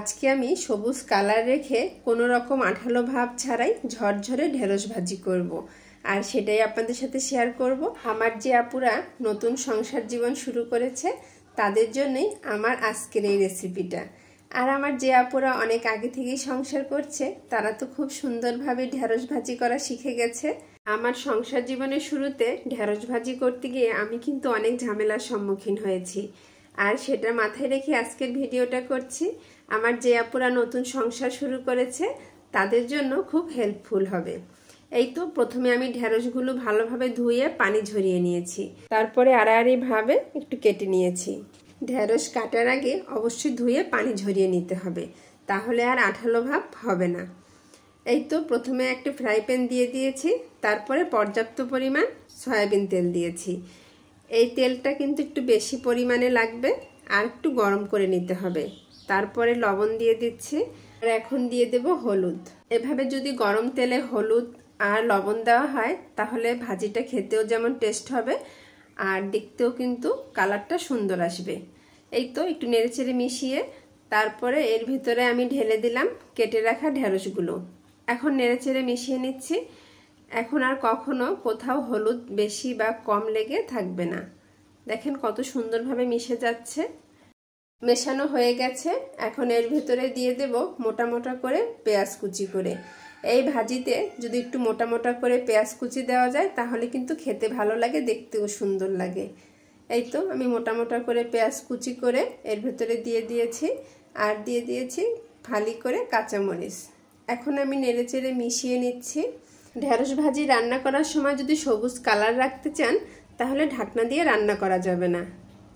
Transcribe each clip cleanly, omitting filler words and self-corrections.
আজকে আমি সবুজ কালার রেখে কোনো রকম আঠালো ভাব ছাড়াই ঝরঝরে ঢেঁড়স ভাজি করব। আর সেটাই আপনাদের সাথে শেয়ার করব। আমার যে আপুরা নতুন সংসার জীবন শুরু করেছে তাদের জন্যই আমার আজকের এই রেসিপিটা। আর আমার যে আপুরা অনেক আগে থেকেই সংসার করছে তারা তো খুব সুন্দরভাবে ঢেঁড়স ভাজি করা শিখে গেছে। আমার সংসার জীবনের শুরুতে ঢেঁড়স ভাজি করতে গিয়ে আমি কিন্তু অনেক ঝামেলার সম্মুখীন হয়েছি, আর সেটা মাথায় রেখে আজকের ভিডিওটা করছি। আমার যে আপুরা নতুন সংসার শুরু করেছে তাদের জন্য খুব হেল্পফুল হবে। এই তো প্রথমে আমি ঢেঁড়সগুলো ভালোভাবে ধুয়ে পানি ঝরিয়ে নিয়েছি, তারপরে আড়াআড়িভাবে একটু কেটে নিয়েছি। ঢেঁড়স কাটার আগে অবশ্যই ধুয়ে পানি ঝরিয়ে নিতে হবে, তাহলে আর আঠালো ভাব হবে না। এই তো প্রথমে একটা ফ্রাই প্যান দিয়ে দিয়েছি, তারপরে পর্যাপ্ত পরিমাণ সয়াবিন তেল দিয়েছি। এই তেলটা কিন্তু একটু বেশি পরিমাণে লাগবে, আর একটু গরম করে নিতে হবে। তারপরে লবণ দিয়ে দিচ্ছি, আর এখন দিয়ে দেব হলুদ। এভাবে যদি গরম তেলে হলুদ আর লবণ দেওয়া হয় তাহলে ভাজিটা খেতেও যেমন টেস্ট হবে আর দেখতেও কিন্তু কালারটা সুন্দর আসবে। এই তো একটু নেড়েচেড়ে মিশিয়ে তারপরে এর ভিতরে আমি ঢেলে দিলাম কেটে রাখা ঢেঁড়সগুলো। এখন নেড়েচেড়ে মিশিয়ে নিচ্ছি। এখন আর কখনো কোথাও হলুদ বেশি বা কম লেগে থাকবে না। দেখেন কত সুন্দরভাবে মিশে যাচ্ছে। মেশানো হয়ে গেছে। এখন এর ভেতরে দিয়ে দেব মোটা মোটা করে পেঁয়াজ কুচি করে। এই ভাজিতে যদি একটু মোটা মোটা করে পেঁয়াজ কুচি দেওয়া যায় তাহলে কিন্তু খেতে ভালো লাগে, দেখতেও সুন্দর লাগে। এই তো আমি মোটা মোটা করে পেঁয়াজ কুচি করে এর ভেতরে দিয়ে দিয়েছি, আর দিয়ে দিয়েছি ফালি করে কাঁচামরিচ। এখন আমি নেড়েচেড়ে মিশিয়ে নিচ্ছি। ঢেঁড়স ভাজি রান্না করার সময় যদি সবুজ কালার রাখতে চান তাহলে ঢাকনা দিয়ে রান্না করা যাবে না,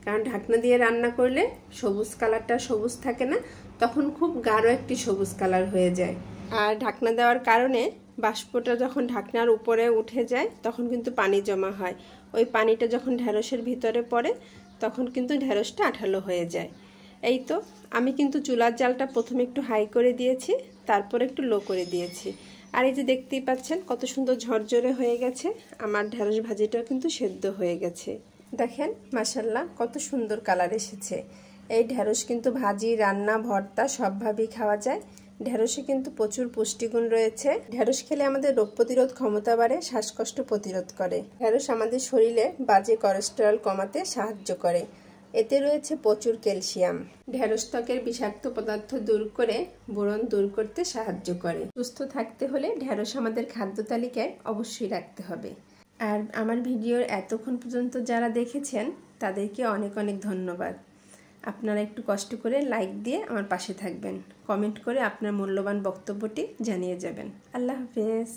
কারণ ঢাকনা দিয়ে রান্না করলে সবুজ কালারটা সবুজ থাকে না, তখন খুব গাঢ় একটি সবুজ কালার হয়ে যায়। আর ঢাকনা দেওয়ার কারণে বাষ্পটা যখন ঢাকনার উপরে উঠে যায় তখন কিন্তু পানি জমা হয়। ওই পানিটা যখন ঢেঁড়সের ভিতরে পড়ে তখন কিন্তু ঢেঁড়সটা আঠালো হয়ে যায়। এই তো আমি কিন্তু চুলার জালটা প্রথমে একটু হাই করে দিয়েছি, তারপরে একটু লো করে দিয়েছি। আর এই যে দেখতেই পাচ্ছেন কত সুন্দর ঝরঝরে হয়ে গেছে। আমার ঢেঁড়স ভাজিটাও কিন্তু সেদ্ধ হয়ে গেছে। দেখেন মাশাআল্লাহ কত সুন্দর কালার এসেছে। এই ঢেঁড়স কিন্তু ভাজি, রান্না, ভর্তা সবভাবেই খাওয়া যায়। ঢেঁড়সে কিন্তু প্রচুর পুষ্টিগুণ রয়েছে। ঢেঁড়স খেলে আমাদের রোগ প্রতিরোধ ক্ষমতা বাড়ে, শ্বাসকষ্ট প্রতিরোধ করে। ঢেঁড়স আমাদের শরীরে বাজে কোলেস্টেরল কমাতে সাহায্য করে। এতে রয়েছে প্রচুর ক্যালসিয়াম। ঢেঁড়স ত্বকের বিষাক্ত পদার্থ দূর করে ব্রণ দূর করতে সাহায্য করে। সুস্থ থাকতে হলে ঢেঁড়স আমাদের খাদ্য তালিকায় অবশ্যই রাখতে হবে। আর আমার ভিডিওর এতক্ষণ পর্যন্ত যারা দেখেছেন তাদেরকে অনেক অনেক ধন্যবাদ। আপনারা একটু কষ্ট করে লাইক দিয়ে আমার পাশে থাকবেন, কমেন্ট করে আপনার মূল্যবান বক্তব্যটি জানিয়ে যাবেন। আল্লাহ হাফেজ।